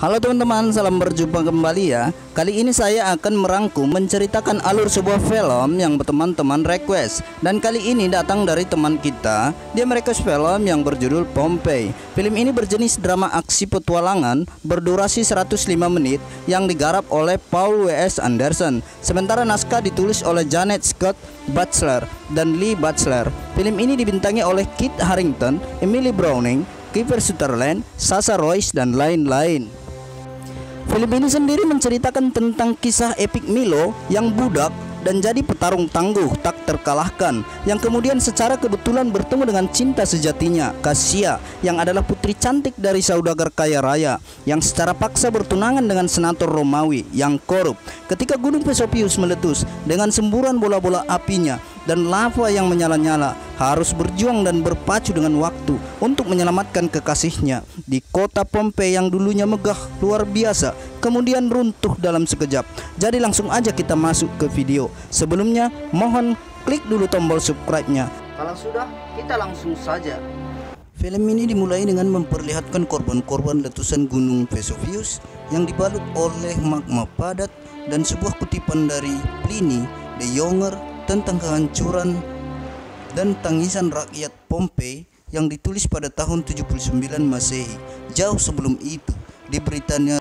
Halo teman-teman, salam berjumpa kembali ya. Kali ini saya akan merangkum menceritakan alur sebuah film yang teman-teman request. Dan kali ini datang dari teman kita. Dia merequest film yang berjudul Pompeii. Film ini berjenis drama aksi petualangan berdurasi 105 menit yang digarap oleh Paul W.S. Anderson. Sementara naskah ditulis oleh Janet Scott Batchelor dan Lee Batchelor. Film ini dibintangi oleh Kit Harington, Emily Browning, Kiefer Sutherland, Sasha Roiz, dan lain-lain. Film ini sendiri menceritakan tentang kisah epik Milo yang budak dan jadi petarung tangguh tak terkalahkan, yang kemudian secara kebetulan bertemu dengan cinta sejatinya, Cassia, yang adalah putri cantik dari saudagar kaya raya yang secara paksa bertunangan dengan senator Romawi yang korup. Ketika gunung Vesuvius meletus dengan semburan bola-bola apinya dan lava yang menyala-nyala, harus berjuang dan berpacu dengan waktu untuk menyelamatkan kekasihnya di kota Pompeii yang dulunya megah luar biasa, kemudian runtuh dalam sekejap. Jadi langsung aja kita masuk ke video. Sebelumnya mohon klik dulu tombol subscribe-nya. Kalau sudah, kita langsung saja. Film ini dimulai dengan memperlihatkan korban-korban letusan gunung Vesuvius yang dibalut oleh magma padat dan sebuah kutipan dari Pliny the Younger tentang kehancuran dan tangisan rakyat Pompeii yang ditulis pada tahun 79 Masehi. Jauh sebelum itu, di Britania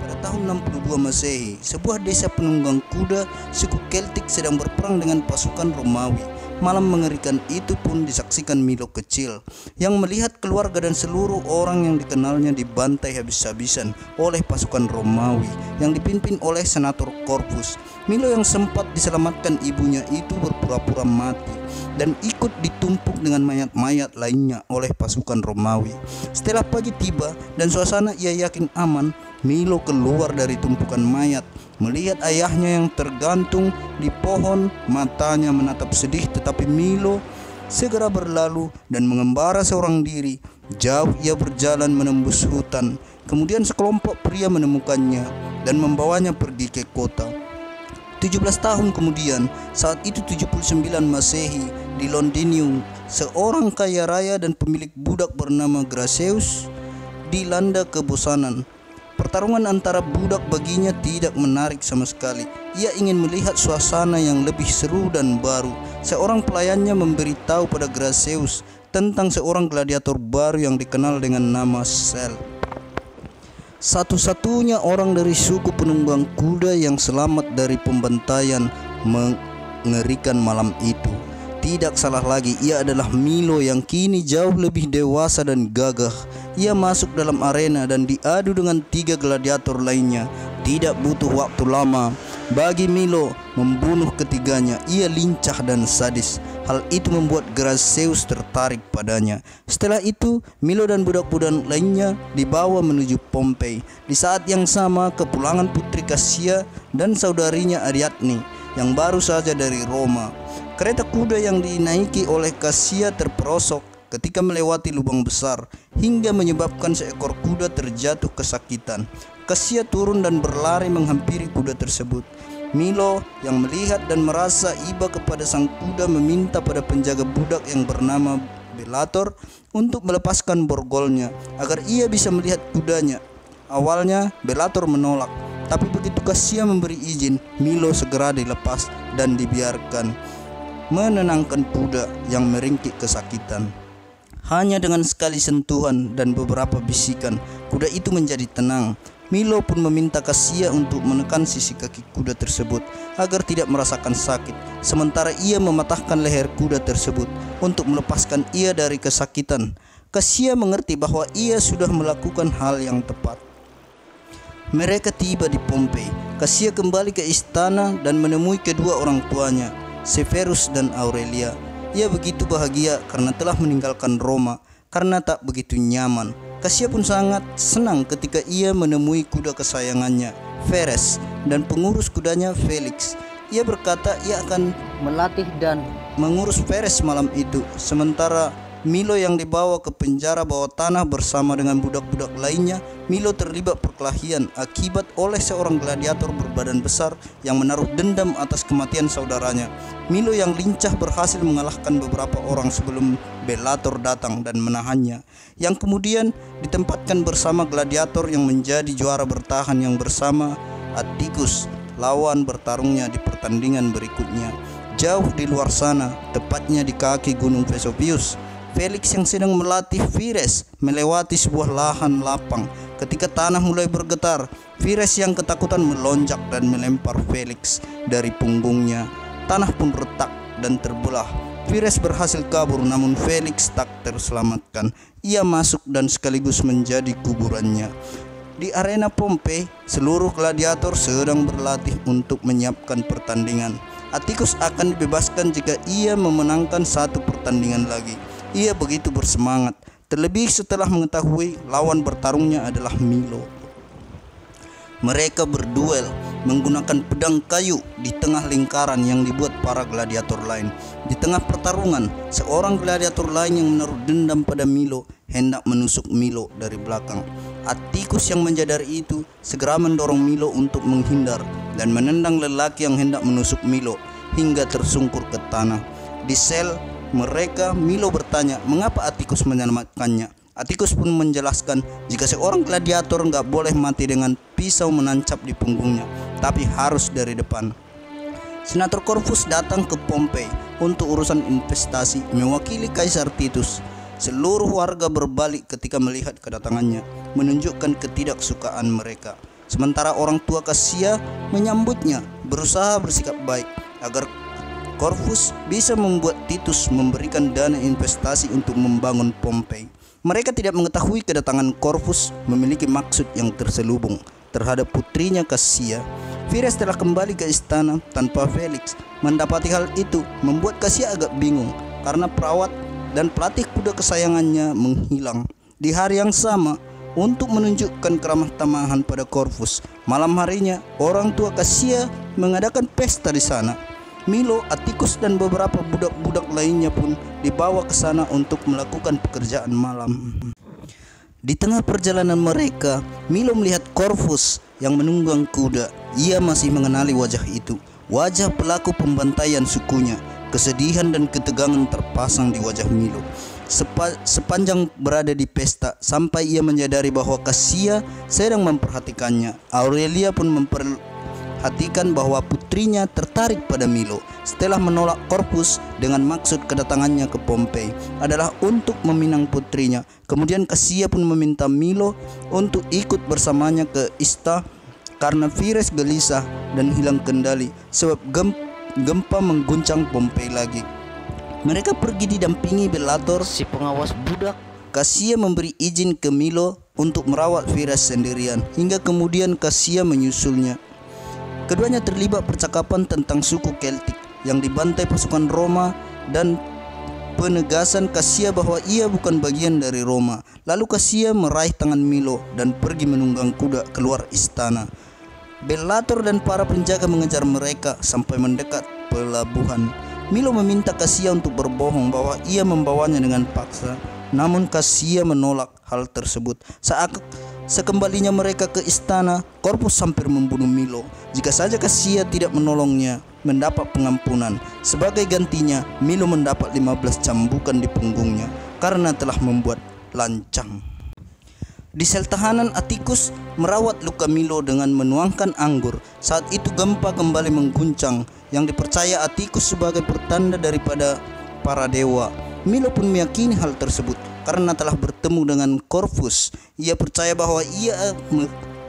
pada tahun 62 Masehi, sebuah desa penunggang kuda suku Keltik sedang berperang dengan pasukan Romawi. Malam mengerikan itu pun disaksikan Milo kecil yang melihat keluarga dan seluruh orang yang dikenalnya dibantai habis-habisan oleh pasukan Romawi yang dipimpin oleh Senator Corvus. Milo yang sempat diselamatkan ibunya itu berpura-pura mati dan ikut ditumpuk dengan mayat-mayat lainnya oleh pasukan Romawi. Setelah pagi tiba dan suasana ia yakin aman, Milo keluar dari tumpukan mayat, melihat ayahnya yang tergantung di pohon. Matanya menatap sedih, tetapi Milo segera berlalu dan mengembara seorang diri. Jauh ia berjalan menembus hutan. Kemudian sekelompok pria menemukannya dan membawanya pergi ke kota. 17 tahun kemudian, saat itu 79 Masehi, di Londinium, seorang kaya raya dan pemilik budak bernama Graceus dilanda kebosanan. Pertarungan antara budak baginya tidak menarik sama sekali. Ia ingin melihat suasana yang lebih seru dan baru. Seorang pelayannya memberitahu pada Graceus tentang seorang gladiator baru yang dikenal dengan nama Sel. Satu-satunya orang dari suku penunggang kuda yang selamat dari pembantaian mengerikan malam itu. Tidak salah lagi, ia adalah Milo yang kini jauh lebih dewasa dan gagah. Ia masuk dalam arena dan diadu dengan 3 gladiator lainnya. Tidak butuh waktu lama bagi Milo membunuh ketiganya. Ia lincah dan sadis. Hal itu membuat Graceus tertarik padanya. Setelah itu, Milo dan budak-budak lainnya dibawa menuju Pompeii. Di saat yang sama, kepulangan putri Cassia dan saudarinya Ariadne yang baru saja dari Roma. Kereta kuda yang dinaiki oleh Cassia terperosok ketika melewati lubang besar hingga menyebabkan seekor kuda terjatuh kesakitan. Cassia turun dan berlari menghampiri kuda tersebut. Milo yang melihat dan merasa iba kepada sang kuda meminta pada penjaga budak yang bernama Bellator untuk melepaskan borgolnya agar ia bisa melihat kudanya. Awalnya Bellator menolak, tapi begitu Cassia memberi izin, Milo segera dilepas dan dibiarkan menenangkan kuda yang meringkik kesakitan. Hanya dengan sekali sentuhan dan beberapa bisikan, kuda itu menjadi tenang. Milo pun meminta Cassia untuk menekan sisi kaki kuda tersebut agar tidak merasakan sakit, sementara ia mematahkan leher kuda tersebut untuk melepaskan ia dari kesakitan. Cassia mengerti bahwa ia sudah melakukan hal yang tepat. Mereka tiba di Pompeii. Cassia kembali ke istana dan menemui kedua orang tuanya, Severus dan Aurelia. Ia begitu bahagia karena telah meninggalkan Roma karena tak begitu nyaman. Cassia pun sangat senang ketika ia menemui kuda kesayangannya, Verres, dan pengurus kudanya Felix. Ia berkata ia akan melatih dan mengurus Verres malam itu, sementara Milo yang dibawa ke penjara bawah tanah bersama dengan budak-budak lainnya. Milo terlibat perkelahian akibat oleh seorang gladiator berbadan besar yang menaruh dendam atas kematian saudaranya. Milo yang lincah berhasil mengalahkan beberapa orang sebelum Bellator datang dan menahannya, yang kemudian ditempatkan bersama gladiator yang menjadi juara bertahan yang bersama Atticus. Lawan bertarungnya di pertandingan berikutnya, jauh di luar sana, tepatnya di kaki Gunung Vesuvius. Felix yang sedang melatih Vires melewati sebuah lahan lapang. Ketika tanah mulai bergetar, Vires yang ketakutan melonjak dan melempar Felix dari punggungnya. Tanah pun retak dan terbelah. Vires berhasil kabur, namun Felix tak terselamatkan. Ia masuk dan sekaligus menjadi kuburannya. Di arena Pompei, seluruh gladiator sedang berlatih untuk menyiapkan pertandingan. Atticus akan dibebaskan jika ia memenangkan satu pertandingan lagi. Ia begitu bersemangat, terlebih setelah mengetahui lawan bertarungnya adalah Milo. Mereka berduel menggunakan pedang kayu di tengah lingkaran yang dibuat para gladiator lain. Di tengah pertarungan, seorang gladiator lain yang menaruh dendam pada Milo hendak menusuk Milo dari belakang. Atticus yang menyadari itu segera mendorong Milo untuk menghindar dan menendang lelaki yang hendak menusuk Milo hingga tersungkur ke tanah. Di sel mereka, Milo bertanya mengapa Atticus menyelamatkannya. Atticus pun menjelaskan jika seorang gladiator nggak boleh mati dengan pisau menancap di punggungnya, tapi harus dari depan. Senator Corvus datang ke Pompei untuk urusan investasi mewakili Kaisar Titus. Seluruh warga berbalik ketika melihat kedatangannya, menunjukkan ketidaksukaan mereka. Sementara orang tua Cassia menyambutnya, berusaha bersikap baik agar Corvus bisa membuat Titus memberikan dana investasi untuk membangun Pompei. Mereka tidak mengetahui kedatangan Corvus memiliki maksud yang terselubung terhadap putrinya Cassia. Vires telah kembali ke istana tanpa Felix. Mendapati hal itu membuat Cassia agak bingung karena perawat dan pelatih kuda kesayangannya menghilang. Di hari yang sama, untuk menunjukkan keramah tamahan pada Corvus, malam harinya orang tua Cassia mengadakan pesta di sana. Milo, Atticus dan beberapa budak-budak lainnya pun dibawa ke sana untuk melakukan pekerjaan malam. Di tengah perjalanan mereka, Milo melihat Corvus yang menunggang kuda. Ia masih mengenali wajah itu, wajah pelaku pembantaian sukunya. Kesedihan dan ketegangan terpasang di wajah Milo sepanjang berada di pesta, sampai ia menyadari bahwa Cassia sedang memperhatikannya. Aurelia pun memperhatikan bahwa putrinya tertarik pada Milo. Setelah menolak Corvus dengan maksud kedatangannya ke Pompei adalah untuk meminang putrinya, kemudian Cassia pun meminta Milo untuk ikut bersamanya ke Ista karena Vires gelisah dan hilang kendali sebab gempa mengguncang Pompei lagi. Mereka pergi didampingi Bellator, si pengawas budak. Cassia memberi izin ke Milo untuk merawat Vires sendirian, hingga kemudian Cassia menyusulnya. Keduanya terlibat percakapan tentang suku Keltik yang dibantai pasukan Roma dan penegasan Cassia bahwa ia bukan bagian dari Roma. Lalu Cassia meraih tangan Milo dan pergi menunggang kuda keluar istana. Bellator dan para penjaga mengejar mereka sampai mendekat pelabuhan. Milo meminta Cassia untuk berbohong bahwa ia membawanya dengan paksa, namun Cassia menolak hal tersebut. Saat sekembalinya mereka ke istana, Corvus hampir membunuh Milo. Jika saja Cassia tidak menolongnya mendapat pengampunan. Sebagai gantinya, Milo mendapat 15 cambukan di punggungnya karena telah membuat lancang. Di sel tahanan, Atticus merawat luka Milo dengan menuangkan anggur. Saat itu gempa kembali mengguncang yang dipercaya Atticus sebagai pertanda daripada para dewa. Milo pun meyakini hal tersebut karena telah bertemu dengan Corvus. Ia percaya bahwa ia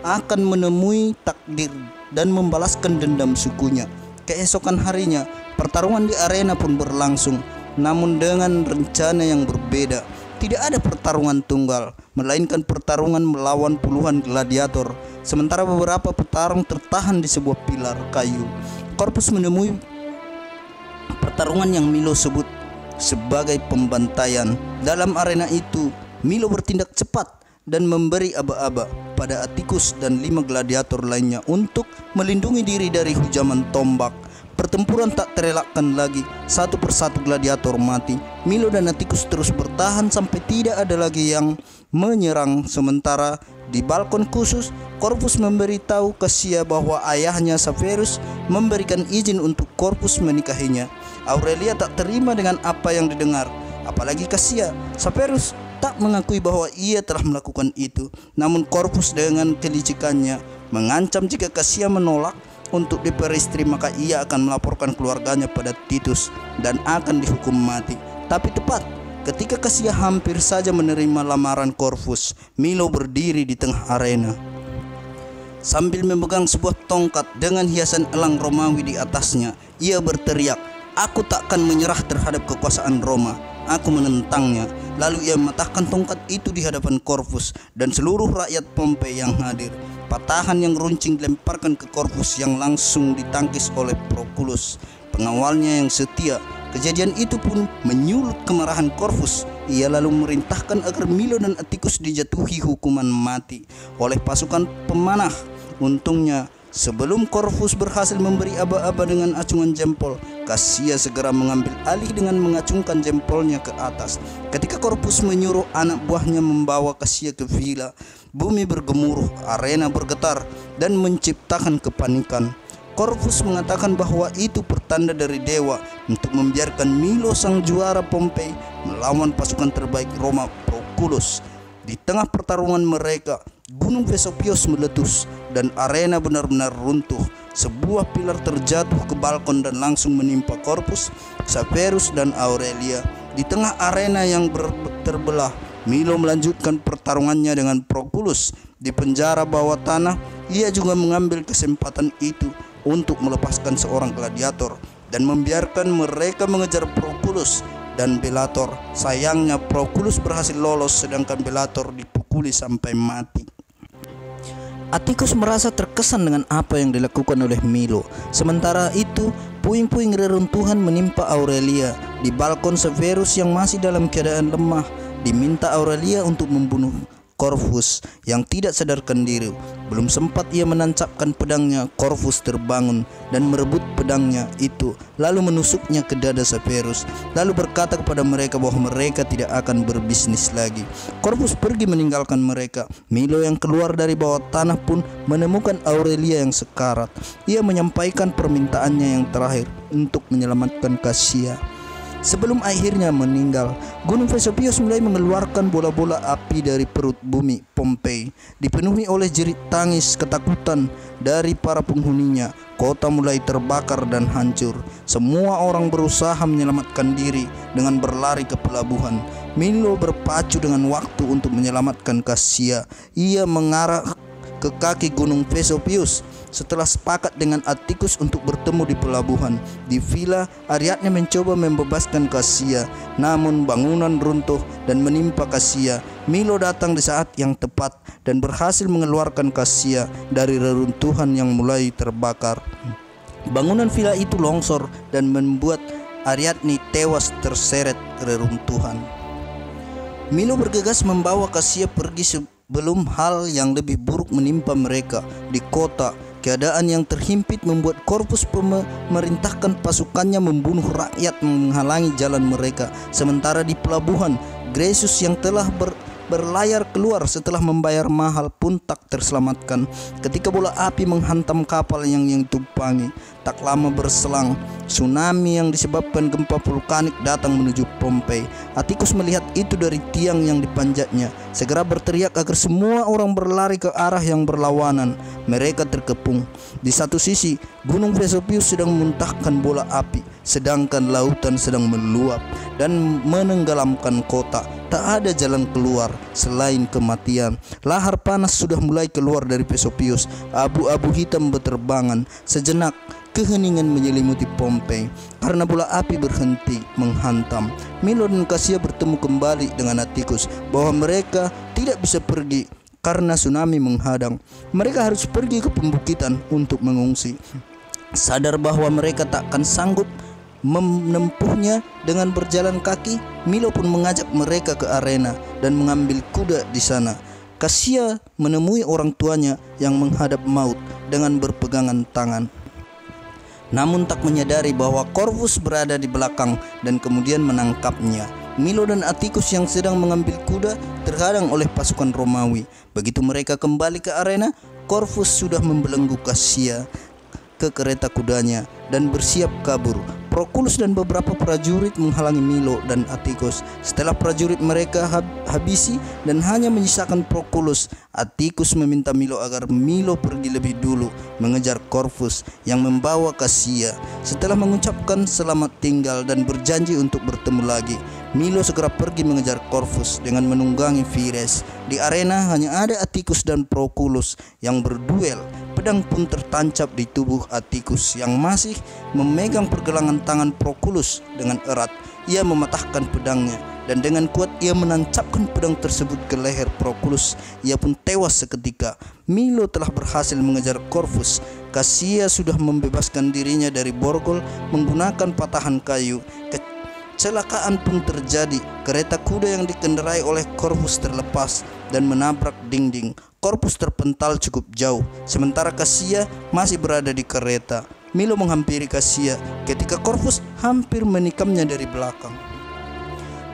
akan menemui takdir dan membalaskan dendam sukunya. Keesokan harinya, pertarungan di arena pun berlangsung, namun dengan rencana yang berbeda. Tidak ada pertarungan tunggal, melainkan pertarungan melawan puluhan gladiator. Sementara beberapa petarung tertahan di sebuah pilar kayu. Corvus menemui pertarungan yang Milo sebut sebagai pembantaian. Dalam arena itu, Milo bertindak cepat dan memberi aba-aba pada Atticus dan 5 gladiator lainnya untuk melindungi diri dari hujaman tombak. Pertempuran tak terelakkan lagi. Satu persatu gladiator mati. Milo dan Atticus terus bertahan sampai tidak ada lagi yang menyerang. Sementara di balkon khusus, Corvus memberitahu Cassia bahwa ayahnya Severus memberikan izin untuk Corvus menikahinya. Aurelia tak terima dengan apa yang didengar. apalagi Cassia. Severus tak mengakui bahwa ia telah melakukan itu, namun Corvus dengan kelicikannya mengancam jika Cassia menolak untuk diperistri maka ia akan melaporkan keluarganya pada Titus dan akan dihukum mati. Tapi tepat ketika Cassia hampir saja menerima lamaran Corvus, Milo berdiri di tengah arena sambil memegang sebuah tongkat dengan hiasan elang Romawi di atasnya. Ia berteriak, "Aku takkan menyerah terhadap kekuasaan Roma. Aku menentangnya." Lalu ia mematahkan tongkat itu di hadapan Corvus dan seluruh rakyat Pompei yang hadir. Patahan yang runcing dilemparkan ke Corvus yang langsung ditangkis oleh Proculus, pengawalnya yang setia. Kejadian itu pun menyulut kemarahan Corvus. Ia lalu merintahkan agar Milo dan Atticus dijatuhi hukuman mati oleh pasukan pemanah. Untungnya, sebelum Corvus berhasil memberi aba-aba dengan acungan jempol, Cassia segera mengambil alih dengan mengacungkan jempolnya ke atas. Ketika Corvus menyuruh anak buahnya membawa Cassia ke villa, bumi bergemuruh, arena bergetar, dan menciptakan kepanikan. Corvus mengatakan bahwa itu pertanda dari dewa untuk membiarkan Milo sang juara Pompei melawan pasukan terbaik Roma, Proculus. Di tengah pertarungan mereka, Gunung Vesuvius meletus dan arena benar-benar runtuh. Sebuah pilar terjatuh ke balkon dan langsung menimpa Corvus, Severus, dan Aurelia. Di tengah arena yang terbelah, Milo melanjutkan pertarungannya dengan Proculus. Di penjara bawah tanah, ia juga mengambil kesempatan itu untuk melepaskan seorang gladiator dan membiarkan mereka mengejar Proculus dan Bellator. Sayangnya Proculus berhasil lolos sedangkan Bellator dipukuli sampai mati. Atticus merasa terkesan dengan apa yang dilakukan oleh Milo. Sementara itu, puing-puing reruntuhan menimpa Aurelia. Di balkon, Severus yang masih dalam keadaan lemah diminta Aurelia untuk membunuh Corvus yang tidak sadarkan diri. Belum sempat ia menancapkan pedangnya, Corvus terbangun dan merebut pedangnya itu, lalu menusuknya ke dada Severus, lalu berkata kepada mereka bahwa mereka tidak akan berbisnis lagi. Corvus pergi meninggalkan mereka. Milo yang keluar dari bawah tanah pun menemukan Aurelia yang sekarat. Ia menyampaikan permintaannya yang terakhir untuk menyelamatkan Cassia. Sebelum akhirnya meninggal, Gunung Vesuvius mulai mengeluarkan bola-bola api dari perut bumi Pompei. Dipenuhi oleh jerit tangis ketakutan dari para penghuninya, kota mulai terbakar dan hancur. Semua orang berusaha menyelamatkan diri dengan berlari ke pelabuhan. Milo berpacu dengan waktu untuk menyelamatkan Cassia. Ia mengarah ke kaki Gunung Vesuvius. Setelah sepakat dengan Atticus untuk bertemu di pelabuhan, di villa, Ariadne mencoba membebaskan Cassia, namun bangunan runtuh dan menimpa Cassia. Milo datang di saat yang tepat dan berhasil mengeluarkan Cassia dari reruntuhan yang mulai terbakar. Bangunan villa itu longsor dan membuat Ariadne tewas terseret reruntuhan. Milo bergegas membawa Cassia pergi sebelum hal yang lebih buruk menimpa mereka. Di kota, keadaan yang terhimpit membuat Corvus memerintahkan pasukannya membunuh rakyat menghalangi jalan mereka. Sementara di pelabuhan, Gracchus yang telah berlayar keluar setelah membayar mahal pun tak terselamatkan ketika bola api menghantam kapal yang ditumpangi. Tak lama berselang, tsunami yang disebabkan gempa vulkanik datang menuju Pompei. Atticus melihat itu dari tiang yang dipanjatnya, segera berteriak agar semua orang berlari ke arah yang berlawanan. Mereka terkepung. Di satu sisi, Gunung Vesuvius sedang memuntahkan bola api, sedangkan lautan sedang meluap dan menenggelamkan kota. Tak ada jalan keluar selain kematian. Lahar panas sudah mulai keluar dari Vesuvius. Abu-abu hitam berterbangan. Sejenak, keheningan menyelimuti Pompei karena bola api berhenti menghantam. Milo dan Cassia bertemu kembali dengan Atticus bahwa mereka tidak bisa pergi karena tsunami menghadang. Mereka harus pergi ke pembukitan untuk mengungsi. Sadar bahwa mereka takkan sanggup menempuhnya dengan berjalan kaki, Milo pun mengajak mereka ke arena dan mengambil kuda di sana. Cassia menemui orang tuanya yang menghadap maut dengan berpegangan tangan, namun tak menyadari bahwa Corvus berada di belakang dan kemudian menangkapnya. Milo dan Atticus yang sedang mengambil kuda terhadang oleh pasukan Romawi. Begitu mereka kembali ke arena, Corvus sudah membelenggu Cassia ke kereta kudanya dan bersiap kabur. Proculus dan beberapa prajurit menghalangi Milo dan Atticus. Setelah prajurit mereka habisi dan hanya menyisakan Proculus, Atticus meminta Milo agar Milo pergi lebih dulu mengejar Corvus yang membawa Cassia. Setelah mengucapkan selamat tinggal dan berjanji untuk bertemu lagi, Milo segera pergi mengejar Corvus dengan menunggangi Vires. Di arena hanya ada Atticus dan Proculus yang berduel. Pedang pun tertancap di tubuh Atticus yang masih memegang pergelangan tangan Proculus dengan erat. Ia mematahkan pedangnya dan dengan kuat ia menancapkan pedang tersebut ke leher Proculus. Ia pun tewas seketika. Milo telah berhasil mengejar Corvus. Cassia sudah membebaskan dirinya dari borgol menggunakan patahan kayu. Kecelakaan pun terjadi. Kereta kuda yang dikendarai oleh Corvus terlepas dan menabrak dinding. Corvus terpental cukup jauh, sementara Cassia masih berada di kereta. Milo menghampiri Cassia ketika Corvus hampir menikamnya dari belakang.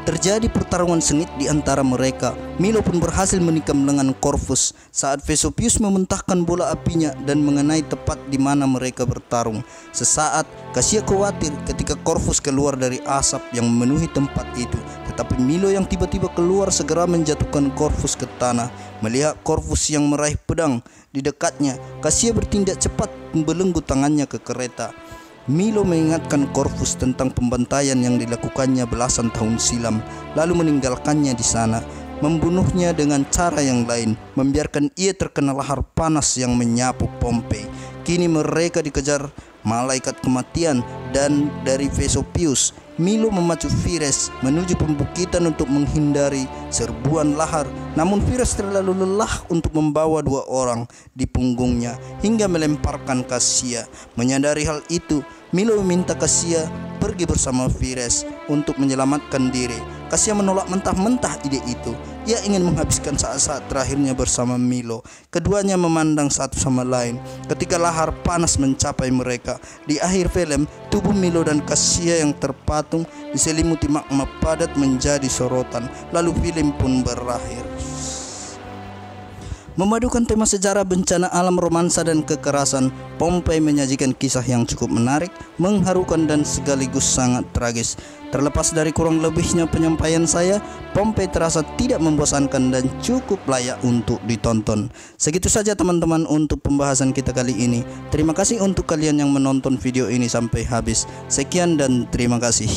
Terjadi pertarungan sengit di antara mereka. Milo pun berhasil menikam lengan Corvus saat Vesuvius memuntahkan bola apinya dan mengenai tepat di mana mereka bertarung. Sesaat Cassia khawatir ketika Corvus keluar dari asap yang memenuhi tempat itu, tetapi Milo yang tiba-tiba keluar segera menjatuhkan Corvus ke tanah. Melihat Corvus yang meraih pedang di dekatnya, Cassia bertindak cepat membelenggu tangannya ke kereta. Milo mengingatkan Corvus tentang pembantaian yang dilakukannya belasan tahun silam, lalu meninggalkannya di sana, membunuhnya dengan cara yang lain, membiarkan ia terkena lahar panas yang menyapu Pompei. Kini mereka dikejar malaikat kematian dan dari Vesuvius. Milo memacu Vires menuju pembukitan untuk menghindari serbuan lahar. Namun Vires terlalu lelah untuk membawa 2 orang di punggungnya hingga melemparkan Cassia. Menyadari hal itu, Milo meminta Cassia pergi bersama Vires untuk menyelamatkan diri. Cassia menolak mentah-mentah ide itu. Ia ingin menghabiskan saat-saat terakhirnya bersama Milo. Keduanya memandang satu sama lain ketika lahar panas mencapai mereka. Di akhir film, tubuh Milo dan Cassia yang terpatung diselimuti magma padat menjadi sorotan. Lalu film pun berakhir. Memadukan tema sejarah, bencana alam, romansa, dan kekerasan, Pompei menyajikan kisah yang cukup menarik, mengharukan, dan sekaligus sangat tragis. Terlepas dari kurang lebihnya penyampaian saya, Pompei terasa tidak membosankan dan cukup layak untuk ditonton. Segitu saja teman-teman untuk pembahasan kita kali ini. Terima kasih untuk kalian yang menonton video ini sampai habis. Sekian dan terima kasih.